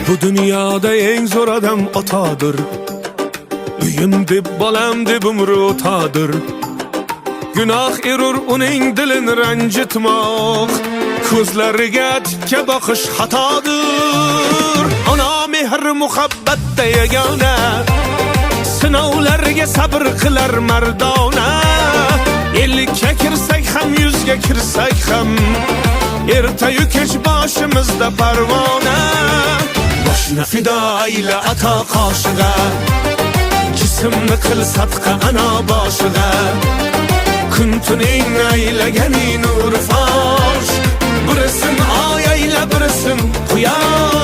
Bu dünyada en zor adam atadır. Üyüm deb balam deb umri o'tadir. Günah erur uning dilini ranjitmoq, ko'zlariga tikka boqish xatodir. Ona mehr muhabbatda yagona, sinovlarga sabr qilar mardona. Ellikka kirsak ham, yuzga kirsak ham, ertayu kech boshimizda parvona. Boshni fido ayla ata qoshig'a, jismni qil sadqa ana boshiga. Kun tuning aylagani nur fosh, birisin oy ayla birisin quyosh.